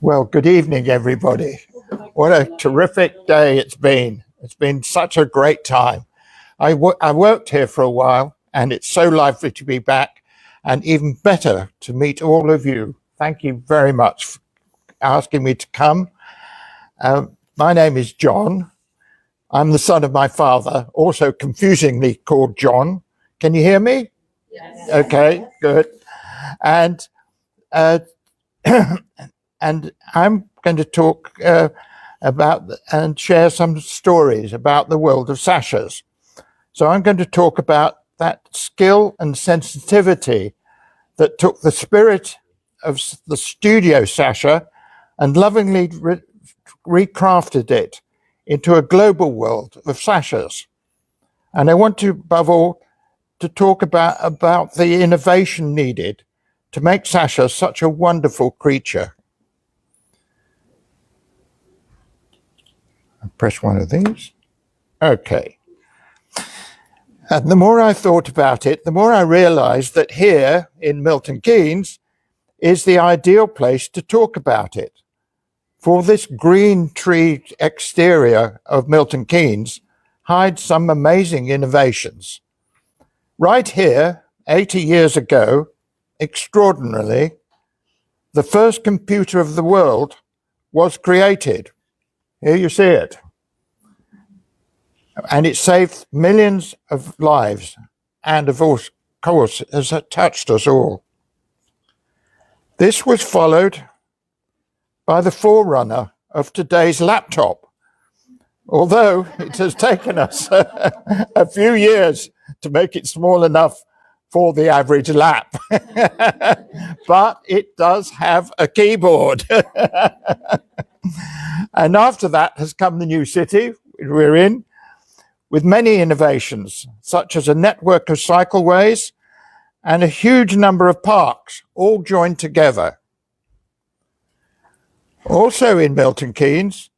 Well, good evening, everybody. What a terrific day it's been. It's been such a great time. I worked here for a while, and it's so lovely to be back, and even better to meet all of you. Thank you very much for asking me to come. My name is John. I'm the son of my father, also confusingly called John. Can you hear me? Yes. Okay, good. And and I'm going to talk about and share some stories about the world of Sashas. So I'm going to talk about that skill and sensitivity that took the spirit of the studio Sasha and lovingly recrafted it into a global world of Sashas. And I want to, above all, to talk about the innovation needed to make Sasha such a wonderful creature. I'll press one of these. Okay. And the more I thought about it, the more I realized that here in Milton Keynes is the ideal place to talk about it. For this green tree exterior of Milton Keynes hides some amazing innovations. Right here, 80 years ago, extraordinarily, the first computer of the world was created. Here you see it. And it saved millions of lives and, of course, has touched us all. This was followed by the forerunner of today's laptop, although it has taken us a few years to make it small enough for the average lap. But it does have a keyboard. And after that has come the new city we're in, with many innovations, such as a network of cycleways and a huge number of parks, all joined together. Also in Milton Keynes,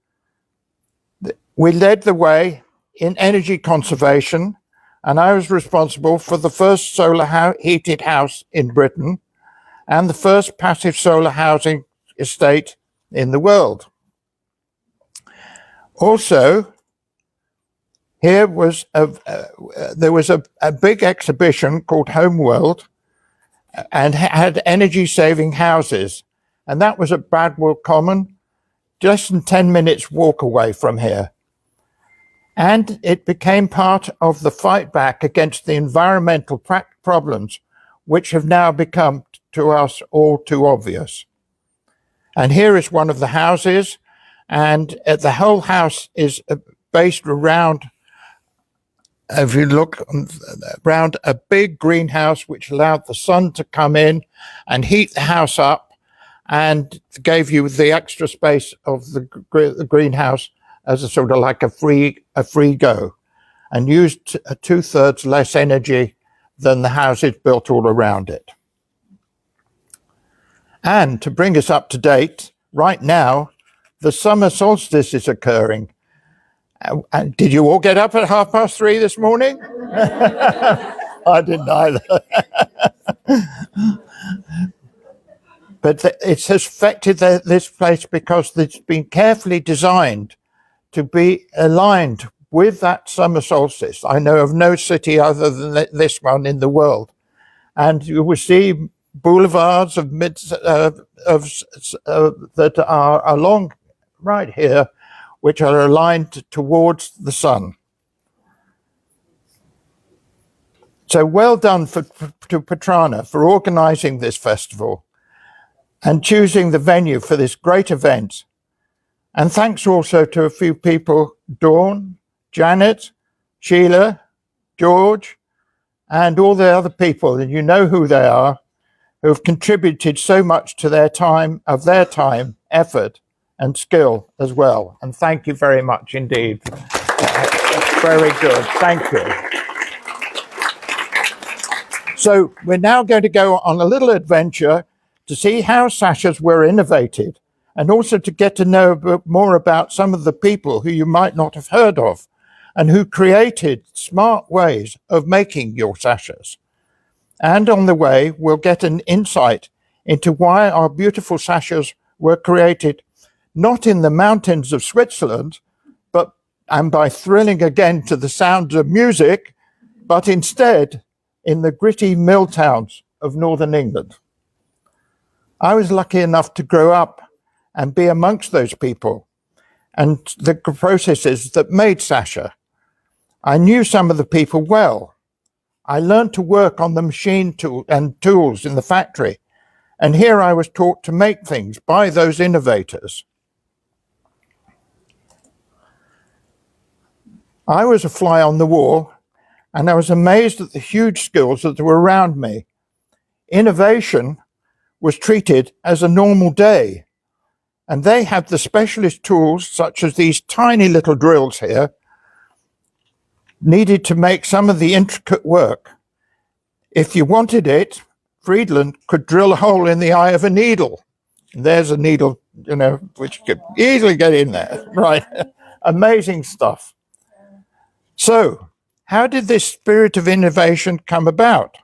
we led the way in energy conservation, and I was responsible for the first solar heated house in Britain and the first passive solar housing estate in the world. Also, here was there was a big exhibition called Homeworld and had energy-saving houses, and that was at Bradwell Common, just 10 minutes walk away from here. And it became part of the fight back against the environmental problems, which have now become to us all too obvious. And here is one of the houses, and the whole house is based around, if you look around, a big greenhouse which allowed the sun to come in and heat the house up and gave you the extra space of the greenhouse as a sort of like a free go, and used 2/3 less energy than the houses built all around it. And to bring us up to date, right now, the summer solstice is occurring. Did you all get up at 3:30 this morning? I didn't either. But it has affected this place because it's been carefully designed to be aligned with that summer solstice. I know of no city other than this one in the world. And you will see boulevards that are along right here, which are aligned towards the sun. So well done to Petrana for organizing this festival and choosing the venue for this great event. And thanks also to a few people, Dawn, Janet, Sheila, George, and all the other people, and you know who they are, who have contributed so much to their time, effort, and skill as well. And thank you very much indeed. Very good. Thank you. So we're now going to go on a little adventure to see how Sashas were innovated, and also to get to know a bit more about some of the people who you might not have heard of and who created smart ways of making your Sashas. And on the way, we'll get an insight into why our beautiful Sashas were created not in the mountains of Switzerland, and by thrilling again to the sounds of music, but instead in the gritty mill towns of northern England. I was lucky enough to grow up and be amongst those people and the processes that made Sasha. I knew some of the people well. I learned to work on the machine and tools in the factory, and here I was taught to make things by those innovators. I was a fly on the wall, and I was amazed at the huge skills that were around me. Innovation was treated as a normal day, and they had the specialist tools, such as these tiny little drills here, needed to make some of the intricate work. If you wanted it, Friedland could drill a hole in the eye of a needle. And there's a needle, which could easily get in there, right? Amazing stuff. So, how did this spirit of innovation come about?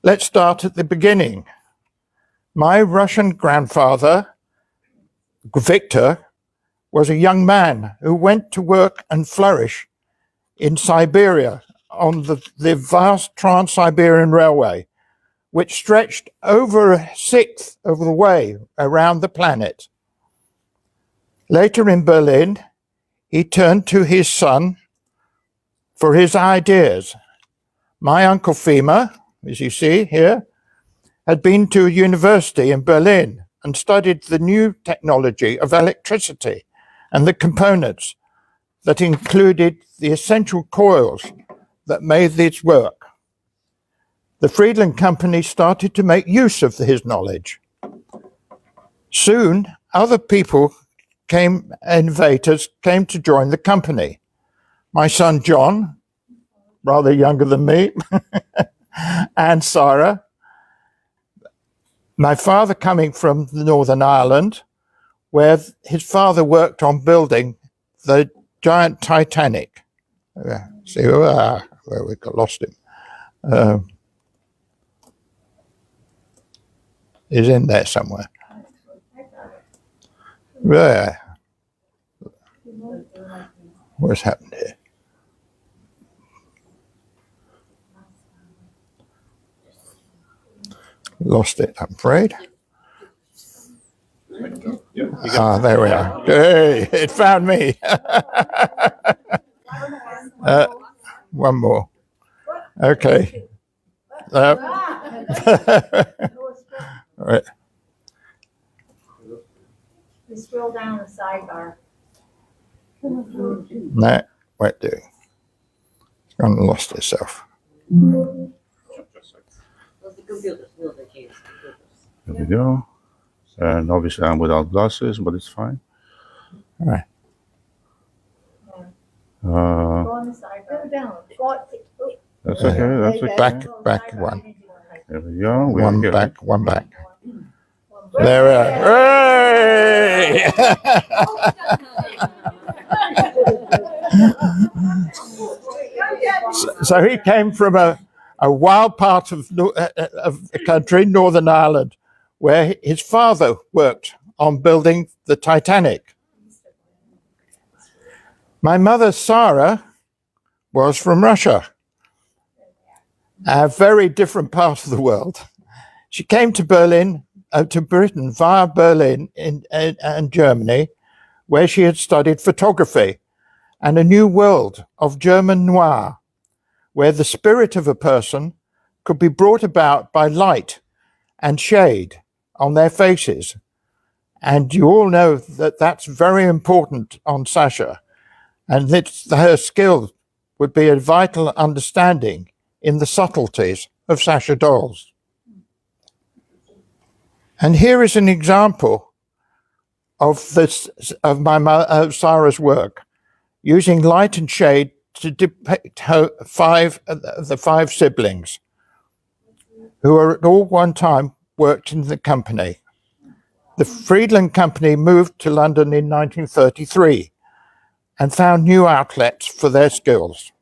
Let's start at the beginning. My Russian grandfather, Victor, was a young man who went to work and flourish in Siberia on the vast Trans-Siberian Railway, which stretched over a sixth of the way around the planet. Later in Berlin, he turned to his son for his ideas. My uncle Fima, as you see here, had been to a university in Berlin and studied the new technology of electricity and the components that included the essential coils that made this work. The Friedland Company started to make use of his knowledge. Soon, other innovators came to join the company. My son John, rather younger than me, and Sarah. My father coming from Northern Ireland, where his father worked on building the giant Titanic. See where we got lost him. He's in there somewhere. There. What's happened here? Lost it, I'm afraid. There we are. Hey, it found me. One more. Okay. Right. You scroll down the sidebar. No, won't do. It's gone and lost itself. There we go. And obviously I'm without glasses, but it's fine. All right. Go on the sidebar. Go down. That's okay. That's okay. Back one. There we go. One back. There we are. Hooray! So he came from a wild part of the country, Northern Ireland, where his father worked on building the Titanic. My mother, Sarah, was from Russia, a very different part of the world. She came to Britain via Berlin and Germany, where she had studied photography and a new world of German noir, where the spirit of a person could be brought about by light and shade on their faces. And you all know that that's very important on Sasha, and that her skill would be a vital understanding in the subtleties of Sasha dolls. And here is an example of Sarah's work, using light and shade to depict the five siblings, who are at all one time worked in the company. The Friedland Company moved to London in 1933 and found new outlets for their skills.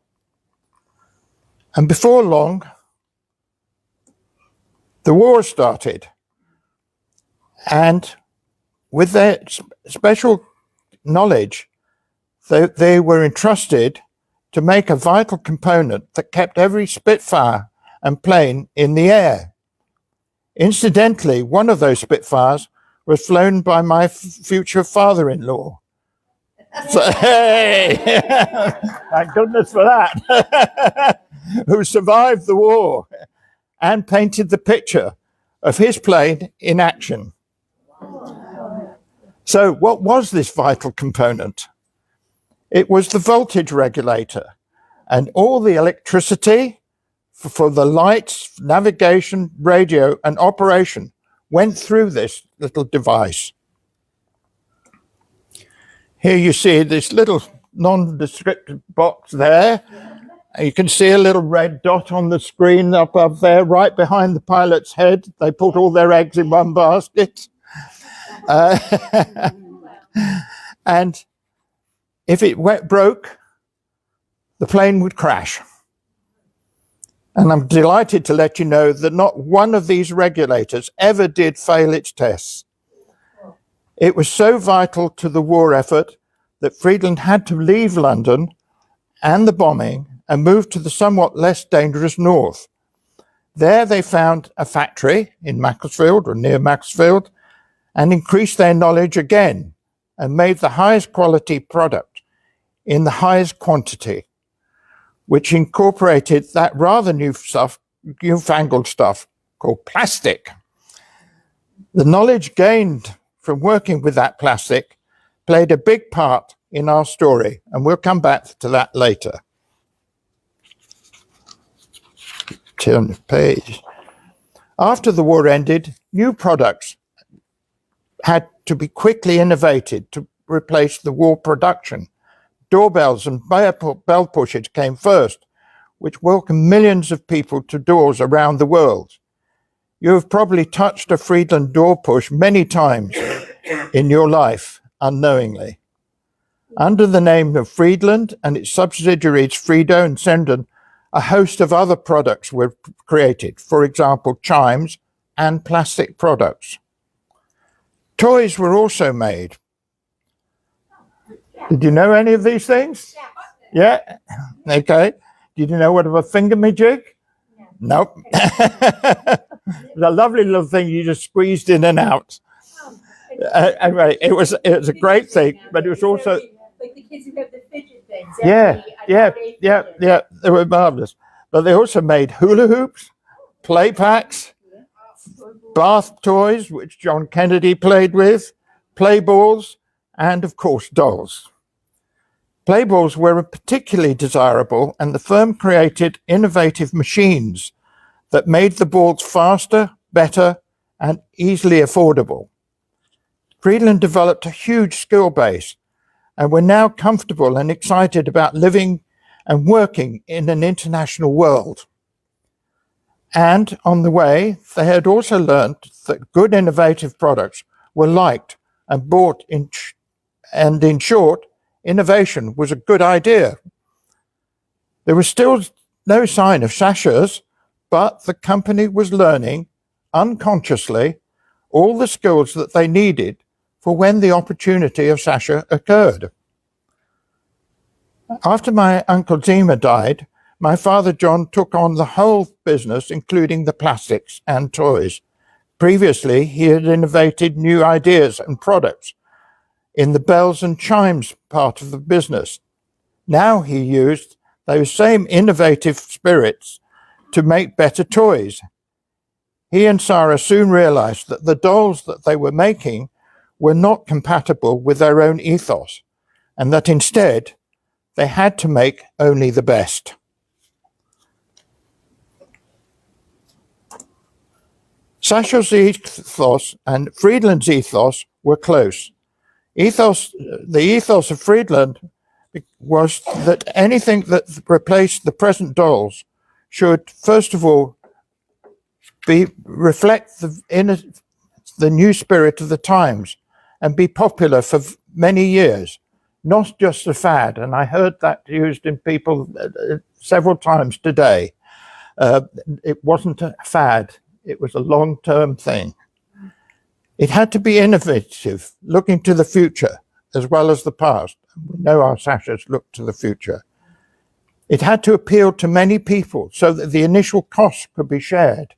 And before long, the war started. And with their special knowledge, they were entrusted to make a vital component that kept every Spitfire and plane in the air. Incidentally, one of those Spitfires was flown by my future father-in-law. So, hey, thank goodness for that, who survived the war and painted the picture of his plane in action. So what was this vital component? It was the voltage regulator, and all the electricity for the lights, navigation, radio, and operation went through this little device. Here you see this little nondescript box there. You can see a little red dot on the screen up there, right behind the pilot's head. They put all their eggs in one basket. And if it broke, the plane would crash. And I'm delighted to let you know that not one of these regulators ever did fail its tests. It was so vital to the war effort that Friedland had to leave London and the bombing and move to the somewhat less dangerous north. There they found a factory in Macclesfield or near Macclesfield and increased their knowledge again and made the highest quality product in the highest quantity, which incorporated that rather newfangled stuff called plastic. The knowledge gained from working with that plastic played a big part in our story, and we'll come back to that later. Turn the page. After the war ended, new products had to be quickly innovated to replace the war production. Doorbells and bell pushers came first, which welcomed millions of people to doors around the world. You have probably touched a Friedland door push many times in your life, unknowingly. Under the name of Friedland and its subsidiaries Frido and Senden, a host of other products were created, for example, chimes and plastic products. Toys were also made. Did you know any of these things? Yeah? Okay. Did you know what of a finger-me-jig? Nope. It was a lovely little thing you just squeezed in and out. Anyway, it was a great thing, but it was also... Like the kids who have the fidget things. Yeah, they were marvelous. But they also made hula hoops, play packs, bath toys, which John Kennedy played with, play balls, and of course dolls. Play balls were particularly desirable, and the firm created innovative machines that made the balls faster, better, and easily affordable. Friedland developed a huge skill base, and were now comfortable and excited about living and working in an international world. And on the way, they had also learned that good innovative products were liked and bought and in short, innovation was a good idea. There was still no sign of Sasha's, but the company was learning, unconsciously, all the skills that they needed for when the opportunity of Sasha occurred. After my Uncle Zima died, my father John took on the whole business, including the plastics and toys. Previously, he had innovated new ideas and products in the bells and chimes part of the business. Now he used those same innovative spirits to make better toys. He and Sarah soon realized that the dolls that they were making were not compatible with their own ethos, and that instead they had to make only the best. Sasha's ethos and Friedland's ethos were close. The ethos of Friedland was that anything that replaced the present dolls should, first of all, reflect the new spirit of the times and be popular for many years, not just a fad. And I heard that used in people several times today. It wasn't a fad. It was a long-term thing. It had to be innovative, looking to the future as well as the past. We know our Sashas look to the future. It had to appeal to many people so that the initial costs could be shared.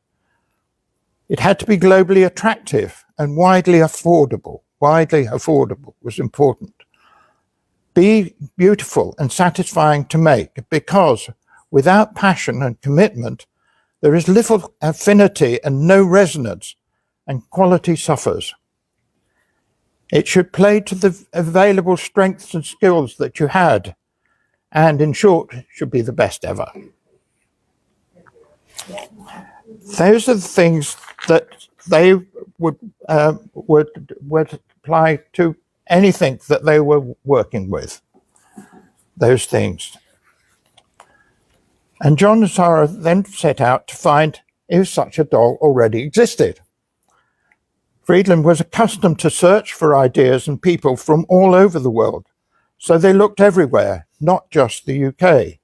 It had to be globally attractive and widely affordable. Widely affordable was important. Be beautiful and satisfying to make, because without passion and commitment, there is little affinity and no resonance, and quality suffers. It should play to the available strengths and skills that you had, and in short, should be the best ever. Those are the things that they would apply to anything that they were working with. Those things. And John and Sarah then set out to find if such a doll already existed. Friedland was accustomed to search for ideas and people from all over the world, so they looked everywhere, not just the UK.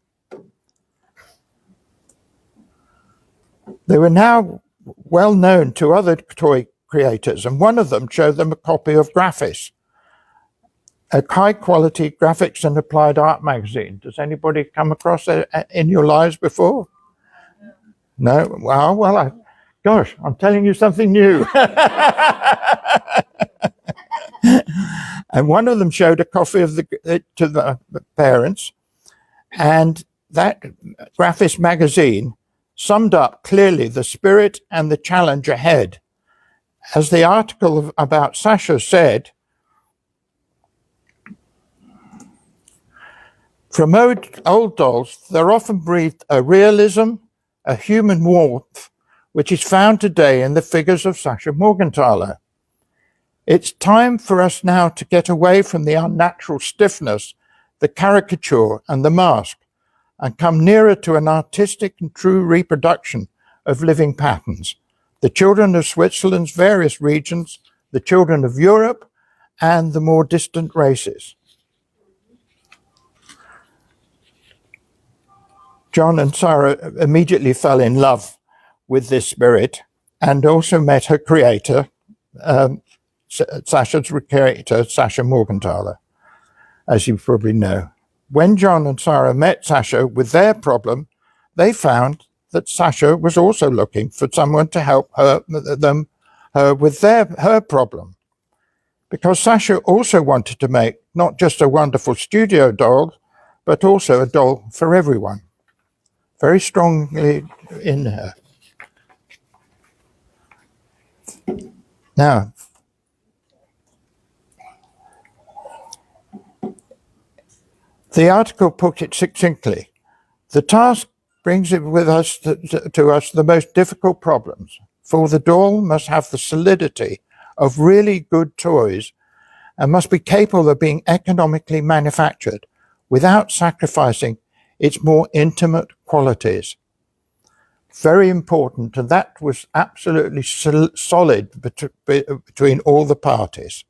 They were now well known to other toy creators, and one of them showed them a copy of Graphis, a high-quality graphics and applied art magazine. Does anybody come across it in your lives before? No? Gosh, I'm telling you something new. And one of them showed a copy of to the parents, and that Graphis magazine summed up clearly the spirit and the challenge ahead. As the article about Sasha said, from old dolls, there often breathed a realism, a human warmth, which is found today in the figures of Sasha Morgenthaler. It's time for us now to get away from the unnatural stiffness, the caricature, and the mask, and come nearer to an artistic and true reproduction of living patterns. The children of Switzerland's various regions, the children of Europe, and the more distant races. John and Sarah immediately fell in love with this spirit and also met her creator, Sasha's creator, Sasha Morgenthaler, as you probably know. When John and Sarah met Sasha with their problem, they found that Sasha was also looking for someone to help her with her problem. Because Sasha also wanted to make not just a wonderful studio doll, but also a doll for everyone. Very strongly in her. Now, the article put it succinctly. The task brings it with us to us the most difficult problems, for the doll must have the solidity of really good toys and must be capable of being economically manufactured without sacrificing its more intimate qualities. Very important, and that was absolutely solid between all the parties.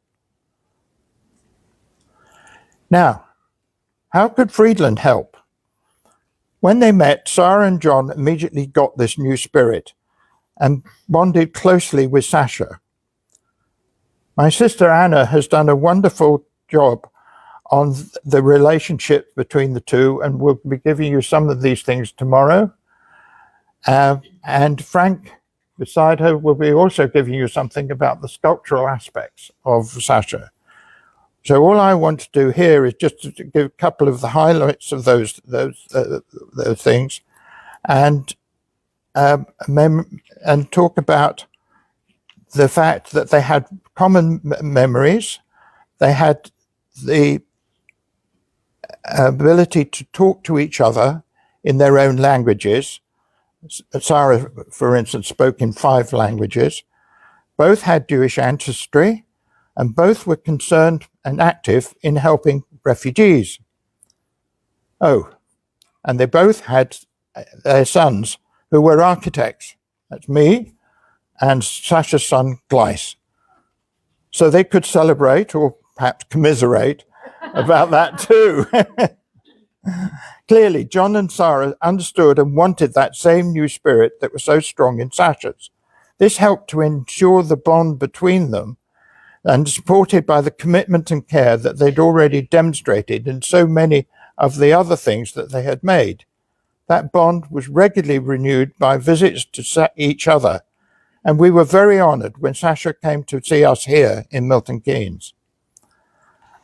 Now, how could Friedland help? When they met, Sarah and John immediately got this new spirit and bonded closely with Sasha. My sister Anna has done a wonderful job on the relationship between the two, and we'll be giving you some of these things tomorrow. And Frank, beside her, will be also giving you something about the sculptural aspects of Sasha. So all I want to do here is just to give a couple of the highlights of those things, and talk about the fact that they had common memories. They had the ability to talk to each other in their own languages. Sarah, for instance, spoke in 5 languages. Both had Jewish ancestry, and both were concerned and active in helping refugees. Oh, and they both had their sons who were architects. That's me and Sasha's son, Gleis. So they could celebrate, or perhaps commiserate, about that too. Clearly, John and Sarah understood and wanted that same new spirit that was so strong in Sasha's. This helped to ensure the bond between them and supported by the commitment and care that they'd already demonstrated in so many of the other things that they had made. That bond was regularly renewed by visits to each other, and we were very honoured when Sasha came to see us here in Milton Keynes.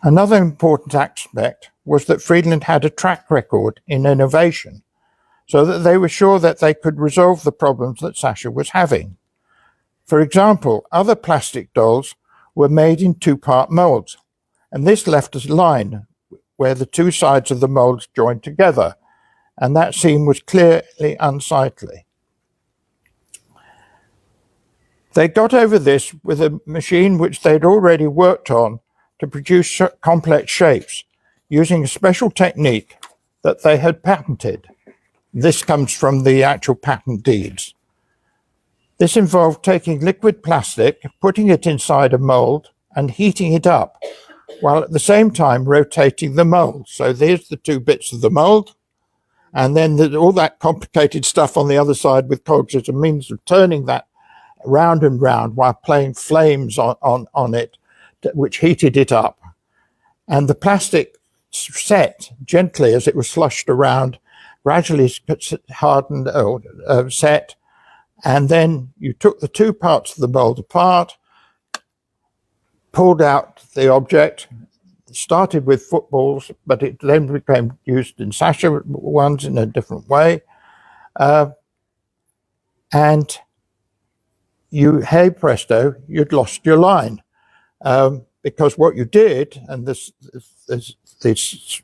Another important aspect was that Friedland had a track record in innovation, so that they were sure that they could resolve the problems that Sasha was having. For example, other plastic dolls were made in two-part molds, and this left a line where the two sides of the molds joined together, and that seam was clearly unsightly. They got over this with a machine which they'd already worked on to produce complex shapes, using a special technique that they had patented. This comes from the actual patent deeds. This involved taking liquid plastic, putting it inside a mold, and heating it up, while at the same time rotating the mold. So there's the two bits of the mold, and then all that complicated stuff on the other side with cogs as a means of turning that round and round while playing flames on it, which heated it up. And the plastic set gently as it was slushed around, gradually hardened, set, and then you took the two parts of the mold apart, pulled out the object, started with footballs, but it then became used in Sasha ones in a different way. And hey presto, you'd lost your line. Because what you did, and this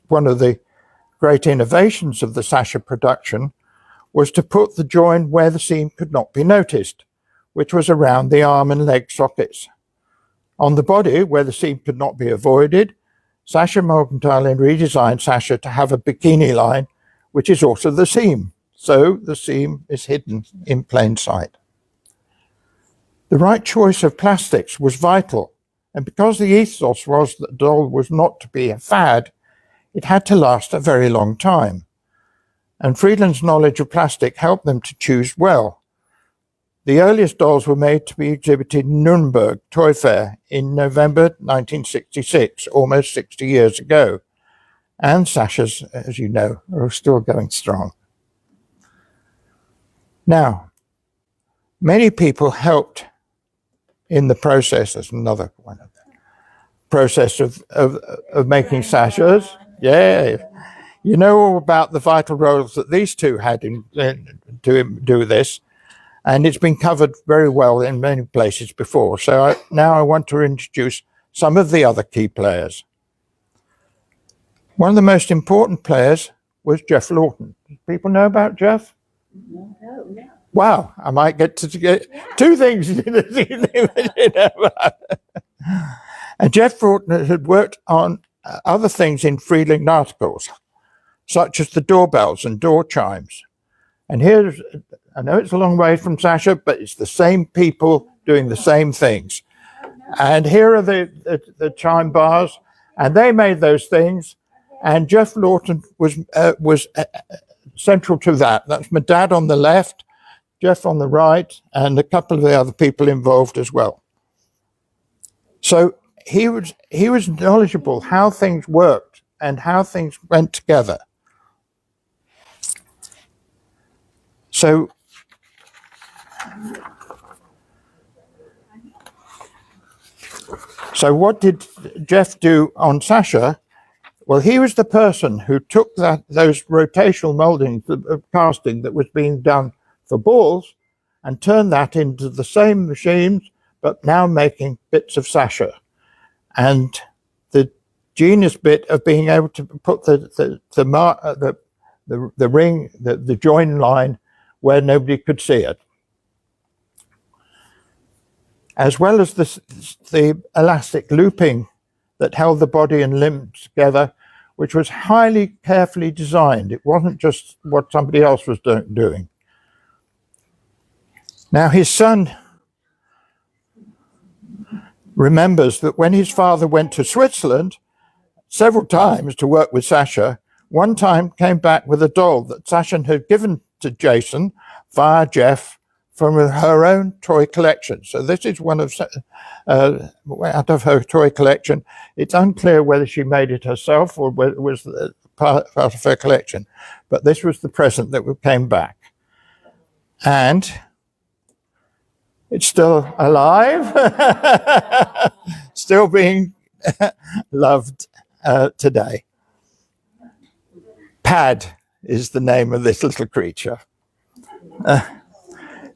one of the great innovations of the Sasha production, was to put the join where the seam could not be noticed, which was around the arm and leg sockets. On the body, where the seam could not be avoided, Sasha Morgenthau redesigned Sasha to have a bikini line, which is also the seam. So the seam is hidden in plain sight. The right choice of plastics was vital, and because the ethos was that the doll was not to be a fad, it had to last a very long time. And Friedland's knowledge of plastic helped them to choose well. The earliest dolls were made to be exhibited in Nuremberg Toy Fair in November 1966, almost 60 years ago. And Sasha's, as you know, are still going strong. Now, many people helped in the process. There's another one of them. Process of making Sashas. Yeah. You know all about the vital roles that these two had in do this, and it's been covered very well in many places before. So now I want to introduce some of the other key players. One of the most important players was Jeff Lawton. People know about Jeff? No. Wow, I might get two things. And Jeff Lawton had worked on other things in Friedland articles, such as the doorbells and door chimes. And here's, I know it's a long way from Sasha, but it's the same people doing the same things. And here are the chime bars, and they made those things. And Jeff Lawton was central to that. That's my dad on the left, Jeff on the right, and a couple of the other people involved as well. So he was knowledgeable how things worked and how things went together. So what did Jeff do on Sasha? Well, he was the person who took those rotational moldings of casting that was being done for balls and turned that into the same machines, but now making bits of Sasha. And the genius bit of being able to put the ring, the join line where nobody could see it, as well as the elastic looping that held the body and limbs together, which was highly carefully designed. It wasn't just what somebody else was doing. Now, his son remembers that when his father went to Switzerland several times to work with Sasha, one time came back with a doll that Sasha had given to Jason via Jeff from her own toy collection. So this is one of out of her toy collection. It's unclear whether she made it herself or whether it was part of her collection, but this was the present that came back, and it's still alive, still being loved today. Pad is the name of this little creature.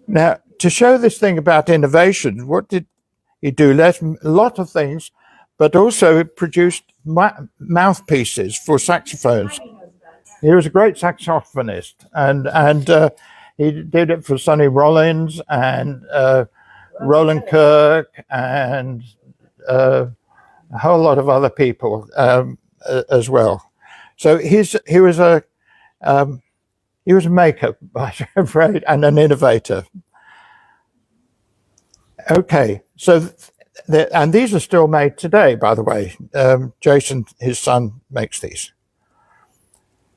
Now, to show this thing about innovation, what did he do? A lot of things, but also produced mouthpieces for saxophones. He was a great saxophonist, and he did it for Sonny Rollins and Roland Kirk and a whole lot of other people as well. So he was a maker, I'm afraid, and an innovator. Okay, so and these are still made today, by the way. Jason, his son, makes these.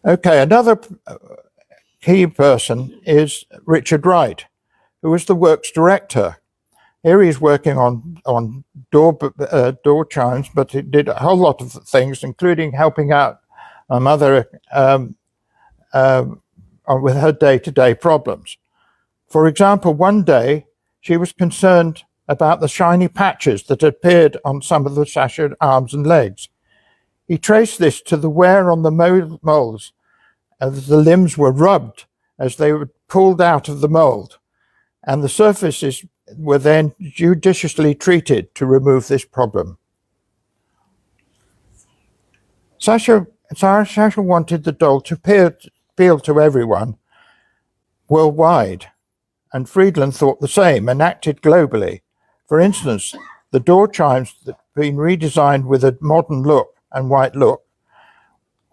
Okay, another key person is Richard Wright, who was the works director. Here he's working on door chimes, but he did a whole lot of things, including helping out my mother with her day-to-day problems. For example, one day she was concerned about the shiny patches that appeared on some of the Sasha arms and legs. He traced this to the wear on the molds, as the limbs were rubbed as they were pulled out of the mold, and the surfaces were then judiciously treated to remove this problem. Sasha wanted the doll to appeal to everyone worldwide, and Friedland thought the same and acted globally. For instance, the door chimes that had been redesigned with a modern look and white look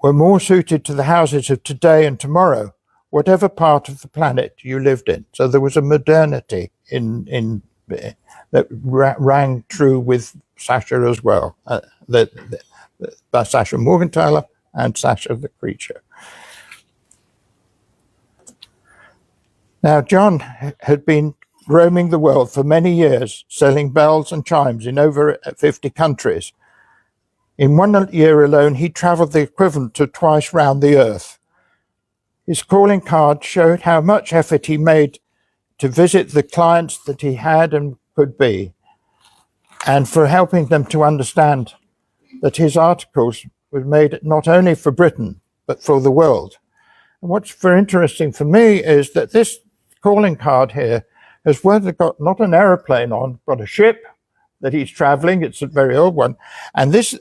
were more suited to the houses of today and tomorrow, whatever part of the planet you lived in. So there was a modernity in that rang true with Sasha as well, by Sasha Morgenthaler and Sasha the creature. Now, John had been roaming the world for many years, selling bells and chimes in over 50 countries. In 1 year alone, he traveled the equivalent to twice round the earth. His calling card showed how much effort he made to visit the clients that he had and could be, and for helping them to understand that his articles were made not only for Britain, but for the world. And what's very interesting for me is that this calling card here has got not an aeroplane on, but a ship that he's traveling. It's a very old one. And this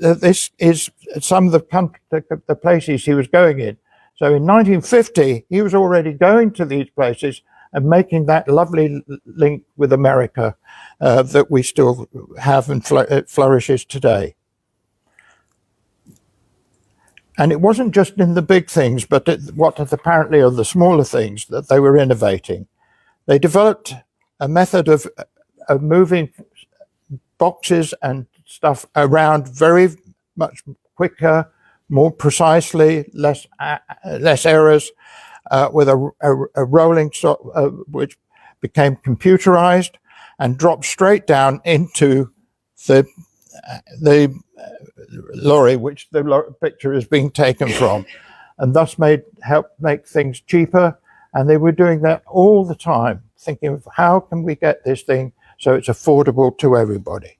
is some of the places he was going in. So in 1950, he was already going to these places and making that lovely link with America that we still have and flourishes today. And it wasn't just in the big things, but what apparently are the smaller things that they were innovating. They developed a method of moving boxes and stuff around very much quicker, more precisely, less errors, with a rolling which became computerized and dropped straight down into the lorry which the picture is being taken from, and thus helped make things cheaper. And they were doing that all the time, thinking of how can we get this thing so it's affordable to everybody.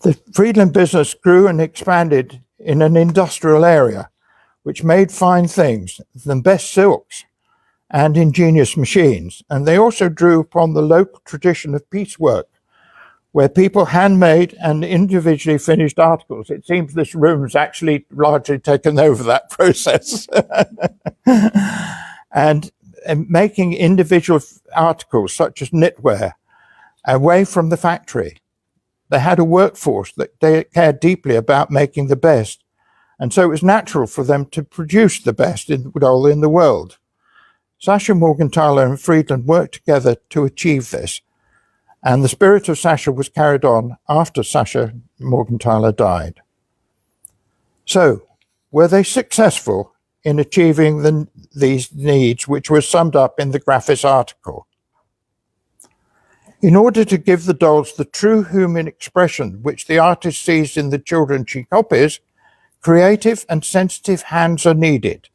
The Friedland business grew and expanded in an industrial area, which made fine things, the best silks and ingenious machines. And they also drew upon the local tradition of piecework, where people handmade and individually finished articles. It seems this room's actually largely taken over that process. and making individual articles such as knitwear away from the factory. They had a workforce that they cared deeply about making the best. And so it was natural for them to produce the best in the world. Sasha Morgenthaler and Friedland worked together to achieve this. And the spirit of Sasha was carried on after Sasha Morgenthaler died. So, were they successful in achieving these needs, which were summed up in the Graphis article? In order to give the dolls the true human expression which the artist sees in the children she copies, creative and sensitive hands are needed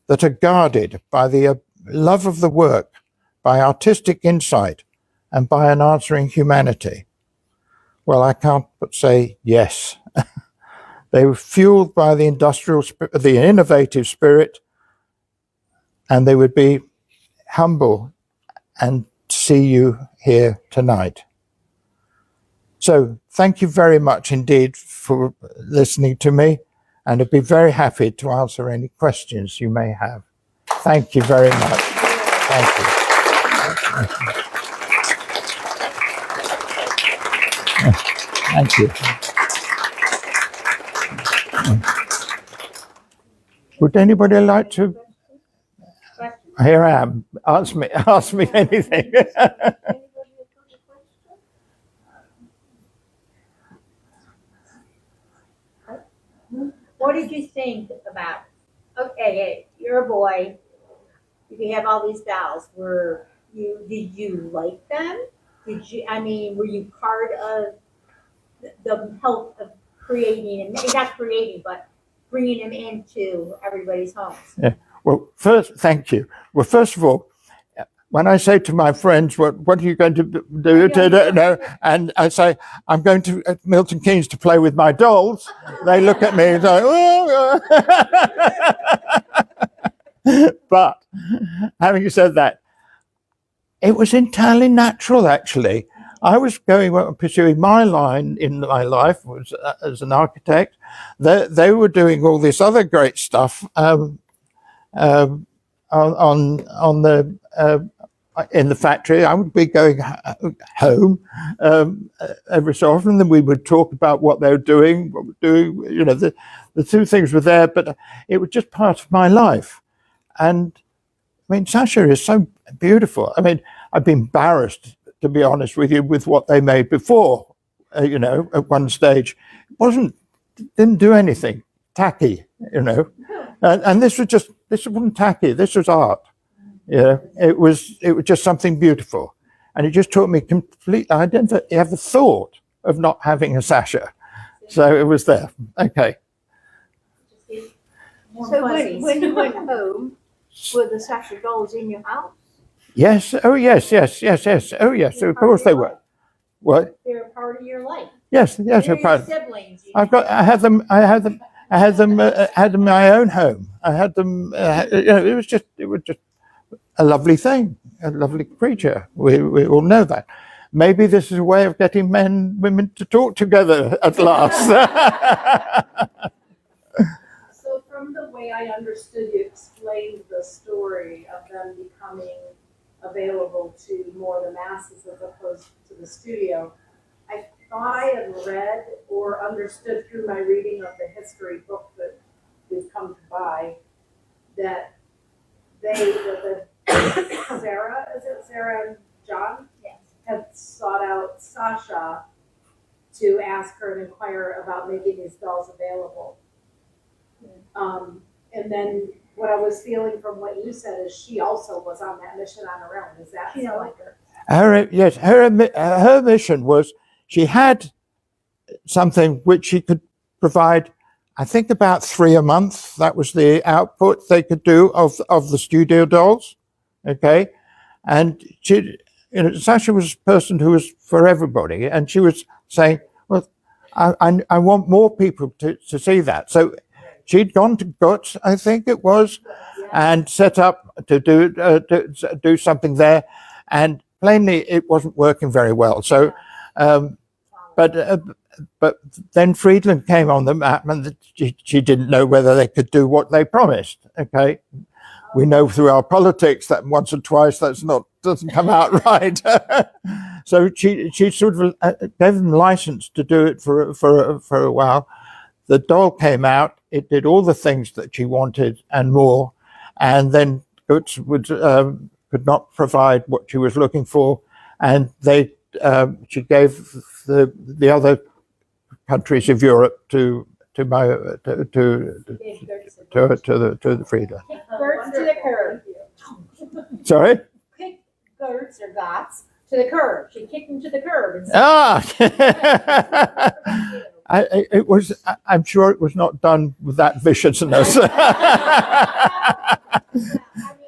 that are guarded by the love of the work, by artistic insight, and by an answering humanity. Well, I can't but say yes. They were fueled by the the innovative spirit, and they would be humble and see you here tonight. So thank you very much indeed for listening to me, and I'd be very happy to answer any questions you may have. Thank you very much. Thank you. Thank you. Would anybody like to? Here I am. Ask me anything. What did you think about, okay, you're a boy, you have all these dolls, did you like them? Were you part of the help of creating, and not creating, but bringing them into everybody's homes? Yeah. Well, first, thank you. Well, first of all, when I say to my friends, what are you going to do? No, and I say, I'm going to Milton Keynes to play with my dolls. They look at me and say, oh. But having said that, it was entirely natural, actually. I was pursuing my line in my life was as an architect. They were doing all this other great stuff on the in the factory. I would be going home every so often, and we would talk about what they were doing, the two things were there, but it was just part of my life. And I mean, Sasha is so beautiful. I mean, I've been embarrassed, to be honest with you, with what they made before, at one stage. Didn't do anything tacky, and this wasn't tacky, this was art. It was just something beautiful, and it just taught me completely. I didn't ever thought of not having a Sasha, so it was there. Okay. So when you went home, were the Sasha dolls in your house? Yes. Oh yes. Oh yes. Of course they were. What? They're a part of your life. Yes. They're A part. your siblings. I had them in my own home. I had them. It was just a lovely thing, a lovely creature. We all know that. Maybe this is a way of getting men and women to talk together at last. So from the way I understood you explained the story of them becoming available to more the masses as opposed to the studio, I thought I had read or understood through my reading of the history book that we've come to buy that Sarah and John? Yes. Had sought out Sasha to ask her and inquire about making these dolls available. And then what I was feeling from what you said is she also was on that mission on her own. Is that like her? Yes, her mission was she had something which she could provide. I think about 3 a month. That was the output they could do of the studio dolls. Okay, and Sasha was a person who was for everybody, and she was saying, "Well, I want more people to see that." So she'd gone to Guts, I think it was, and set up to do something there, and plainly it wasn't working very well. So, but then Friedland came on the map, and she didn't know whether they could do what they promised. Okay, we know through our politics that once or twice doesn't come out right. So she sort of gave them license to do it for a while. The doll came out. It did all the things that she wanted and more, and then Guts could not provide what she was looking for, and she gave the other countries of Europe to to my to the Friedland. Kick Gertz to the curb. Sorry. Kick Gertz or Gotts to the curb. She kicked him to the curb. And It was. I'm sure it was not done with that viciousness.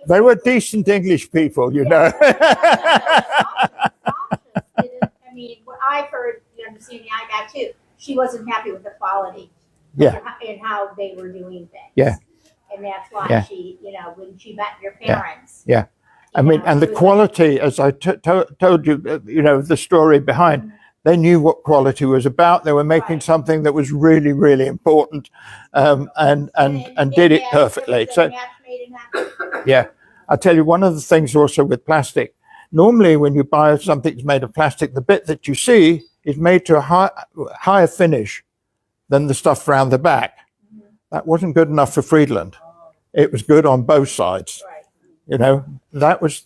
They were decent English people, you know. I mean, what I've heard, the understanding I got too, she wasn't happy with the quality. Yeah. And how they were doing things. Yeah. And that's why Yeah. she, when she met your parents. Yeah. I mean, and the quality, as I told you, the story behind, they knew what quality was about. They were making something that was really, really important, and did it perfectly. So, yeah, I'll tell you one of the things also with plastic. Normally, when you buy something that's made of plastic, the bit that you see is made to a higher finish than the stuff around the back. That wasn't good enough for Friedland. It was good on both sides. That was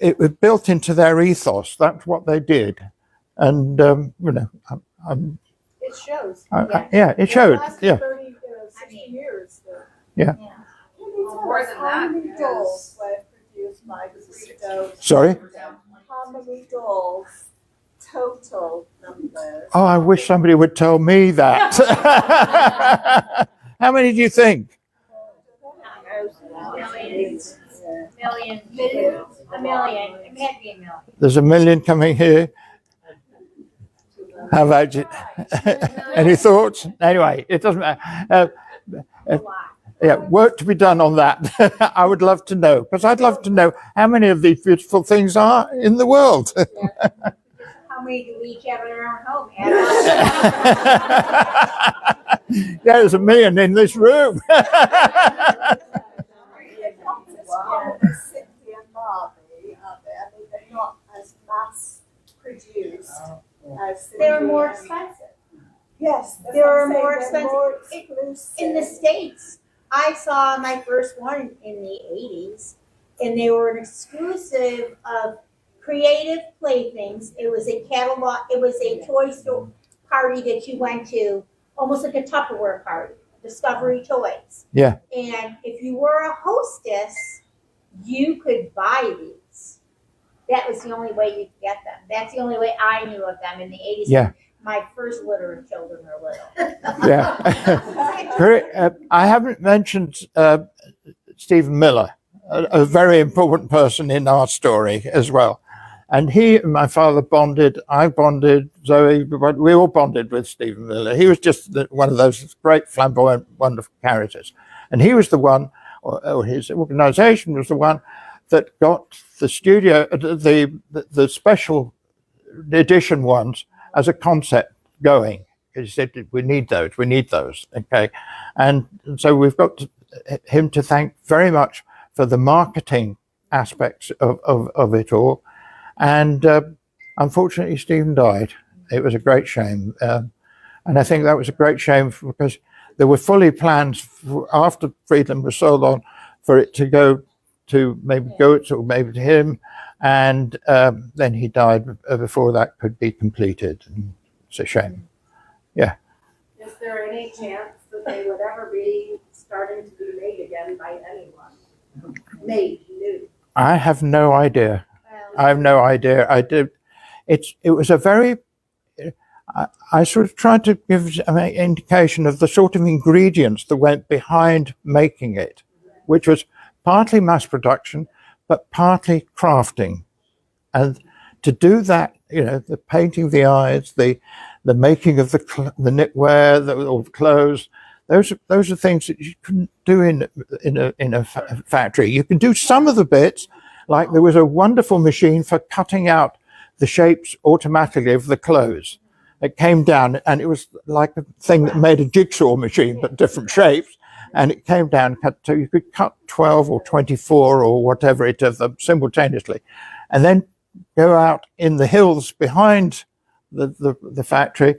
it was built into their ethos. That's what they did, and It shows. it showed. Yeah. 30, 60 years. Yeah. More than that. How many dolls were produced by Frito? Sorry. How many dolls? Total numbers. Oh, I wish somebody would tell me that. How many do you think? Millions. A million. It had to be a million. There's a million coming here. How about you? Any thoughts? Anyway, it doesn't matter. Yeah, work to be done on that. I would love to know, because I'd love to know how many of these beautiful things are in the world. How many do we each have in our own home? Yeah, there's a million in this room. Cindy and Barbie out there, they're not as mass produced as They were Cindy more and- expensive. Yes, They were more they're expensive. more exclusive. In the States, I saw my first one in the 80s, and they were an exclusive of Creative Playthings. It was a catalog, it was a toy store party that you went to, almost like a Tupperware party, Discovery Toys. Yeah. And if you were a hostess, you could buy these. That was the only way you could get them. That's the only way I knew of them in the 80s. Yeah. My first litter of children were little. Yeah. I haven't mentioned Stephen Miller, a very important person in our story as well. And he and my father bonded. I bonded. Zoe, we all bonded with Stephen Miller. He was just one of those great, flamboyant, wonderful characters. And he was the one, or his organization was the one that got the studio, the special edition ones as a concept going. He said, we need those. Okay. And so we've got him to thank very much for the marketing aspects of it all. And unfortunately, Stephen died. It was a great shame. And I think that was a great shame because there were fully plans after Friedland was sold on for it to go to maybe Goetz or maybe to him. And then he died before that could be completed. And it's a shame. Yeah. Is there any chance that they would ever be starting to be made again by anyone? Made new? I have no idea. I have no idea. It was a very, I sort of tried to give an indication of the sort of ingredients that went behind making it, which was partly mass production, but partly crafting. And to do that, the painting of the eyes, the making of the knitwear, or the clothes, those are things that you couldn't do in a factory. You can do some of the bits. Like there was a wonderful machine for cutting out the shapes automatically of the clothes. It came down and it was like a thing that made a jigsaw machine, but different shapes. And it came down, so you could cut 12 or 24 or whatever it of them simultaneously. And then go out in the hills behind the factory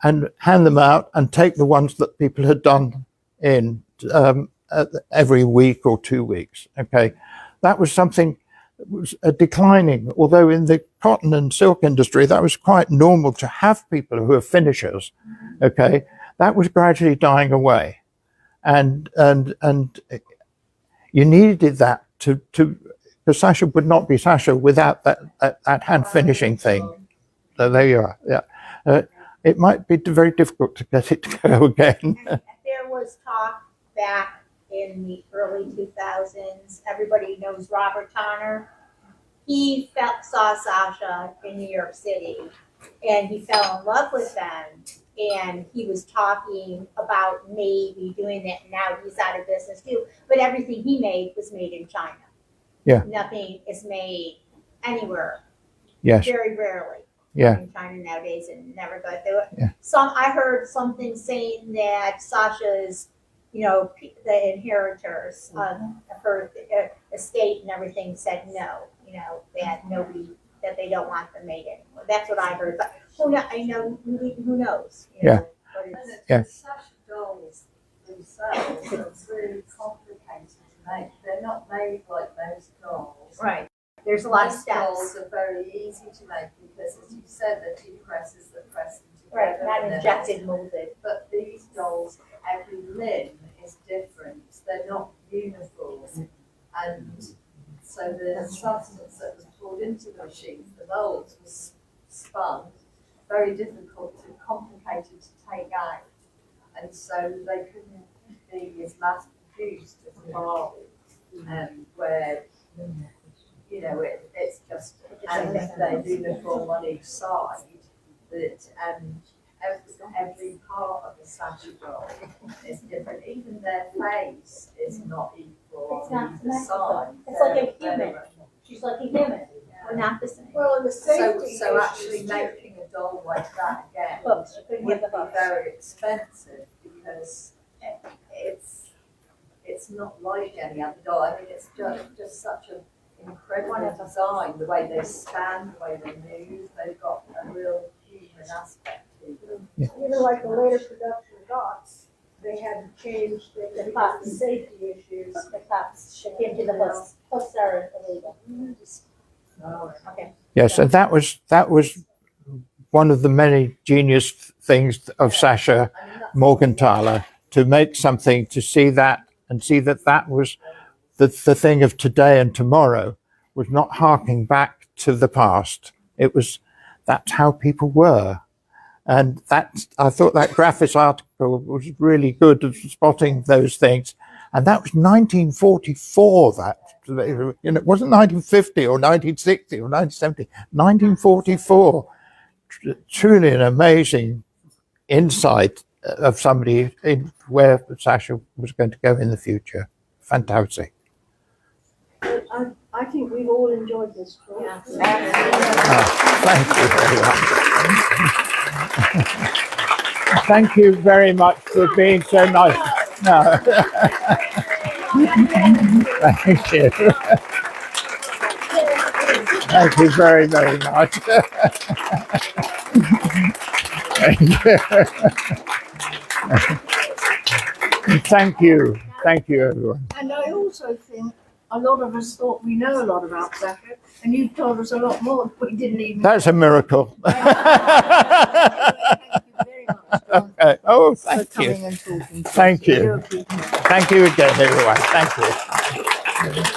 and hand them out and take the ones that people had done in every week or 2 weeks. Okay. That was something was declining, although in the cotton and silk industry, that was quite normal to have people who are finishers. Okay, that was gradually dying away. And you needed that because Sasha would not be Sasha without that hand finishing thing. So there you are. Yeah, it might be very difficult to get it to go again. There was talk back in the early 2000s. Everybody knows Robert Tonner. He saw Sasha in New York City, and he fell in love with them. And he was talking about maybe doing that. Now he's out of business too. But everything he made was made in China. Yeah. Nothing is made anywhere. Yes. Very rarely. Yeah. In China nowadays, and never got through it. Yeah. I heard something saying that Sasha's, the inheritors of her estate and everything said no. That they don't want them made anymore. That's what I heard. But who knows? Yeah. But it's, Yeah. The Sasha dolls themselves are really complicated to make. They're not made like most dolls. right. There's a lot of Most steps. dolls are very easy to make because, as you said, they're two presses that press them Right. together. Not and they're injected, molded. But these dolls, every limb is different. They're not uniform. And so the substance that was poured into the machines, the molds, was spun, very difficult and complicated to take out. And so they couldn't be as mass produced as a ball, where, it's just, and they're uniform on each side, that every part of the Sasha doll is different. Even their face is not equal It's on not either side. It's like a human. She's like a human. We're not the same. Well, and the safety So actually issues, making a doll like that again Books. You couldn't would get the be books. very expensive because it's not like any other doll. I mean, it's just such an incredible design. The way they stand, the way they move, they've got a real human aspect to them. even like the later production dots, they had to change the puffs. safety issues. The cups into the hooks. Hooks are illegal. Okay. Yes, and that was one of the many genius things of Sasha I mean, that's Morgenthaler, to make something, to see that and see that was the thing of today and tomorrow, was not harking back to the past. That's how people were. And I thought that Graphis article was really good at spotting those things. And that was 1944, it wasn't 1950 or 1960 or 1970, 1944. Truly an amazing insight of somebody in where Sasha was going to go in the future. Fantastic. I think we've all enjoyed this talk. Yeah. Thank you very much. Thank you very much for being so nice. No. Thank you. Thank you very, very much. Thank you. Thank you. Thank you, everyone. And I also think a lot of us thought we know a lot about Sasha, and you've told us a lot more that we didn't even. That's a miracle. Thank you very much, John, Okay. Oh, for thank coming you. and talking to us. Thank you. You're a keeper. Thank you again, everyone. Thank you.